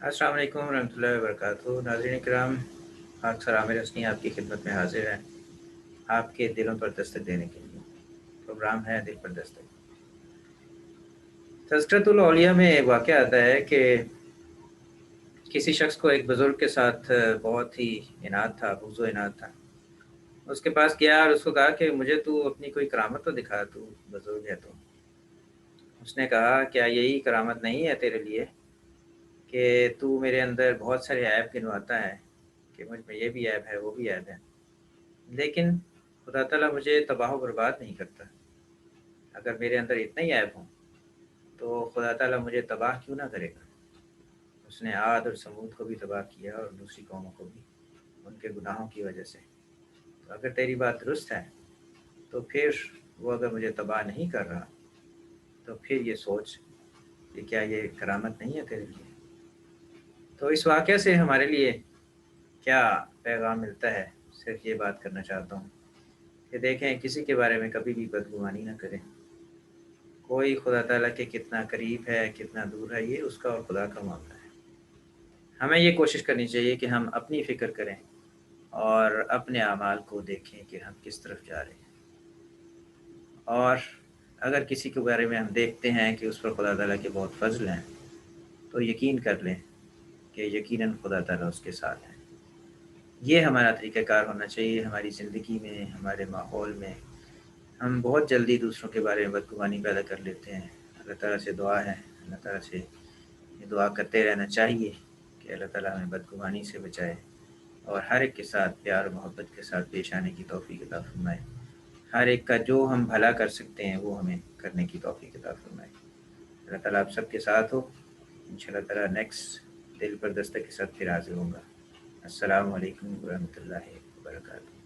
अस्सलाम वालेकुम रहमतुल्लाहि व बरकातुहू। नाज़रीन किराम, अक्सर आमिर हस्नी आपकी खिदमत में हाजिर है, आपके दिलों पर दस्तक देने के लिए। प्रोग्राम है दिल पर दस्तक। तज़किरतुल औलिया में एक वाक़या आता है कि किसी शख्स को एक बुज़ुर्ग के साथ बहुत ही इनात था, बुग़्ज़ व इनात था। उसके पास गया और उसको कहा कि मुझे तू अपनी कोई करामत तो दिखा, तू बुज़ुर्ग है तो। उसने कहा, क्या यही करामत नहीं है तेरे लिए कि तू मेरे अंदर बहुत सारे ऐब गिनवाता है कि मुझ में ये भी ऐब है, वो भी ऐब है। लेकिन खुदा ताला मुझे तबाह व बर्बाद नहीं करता। अगर मेरे अंदर इतना ही ऐब हो, तो खुदा ताला मुझे तबाह क्यों ना करेगा? उसने आद और समूद को भी तबाह किया और दूसरी कौमों को भी, उनके गुनाहों की वजह से। तो अगर तेरी बात दुरुस्त है, तो फिर वो अगर मुझे तबाह नहीं कर रहा, तो फिर ये सोच कि क्या ये करामत नहीं है तेरे लिए? तो इस वाक़ये से हमारे लिए क्या पैगाम मिलता है, सिर्फ़ ये बात करना चाहता हूँ कि देखें, किसी के बारे में कभी भी बदगुमानी ना करें। कोई खुदा ताला के कितना करीब है, कितना दूर है, ये उसका और खुदा का मामला है। हमें ये कोशिश करनी चाहिए कि हम अपनी फ़िक्र करें और अपने अमाल को देखें कि हम किस तरफ जा रहे हैं। और अगर किसी के बारे में हम देखते हैं कि उस पर खुदा ताला के बहुत फ़ज़ल हैं, तो यकीन कर लें कि यकीनन खुदा ताला उसके साथ है। ये हमारा तरीक़ाकार होना चाहिए हमारी ज़िंदगी में, हमारे माहौल में। हम बहुत जल्दी दूसरों के बारे में बदगुमानी पैदा कर लेते हैं। अल्लाह ताला से दुआ है, अल्लाह ताला से ये दुआ करते रहना चाहिए कि अल्लाह ताला हमें बदगुमानी से बचाए और हर एक के साथ प्यार और मोहब्बत के साथ पेश आने की तौफ़ीक अता फ़रमाए। हर एक का जो हम भला कर सकते हैं, वो हमें करने की तौफ़ीक अता फ़रमाए। अल्लाह ताला आप सबके साथ हो। इंशाअल्लाह ताला नेक्स्ट दिल पर दस्तक के साथ फिर हाज़िर होऊँगा। अस्सलामु अलैकुम व रहमतुल्लाहि व बरकातुहू।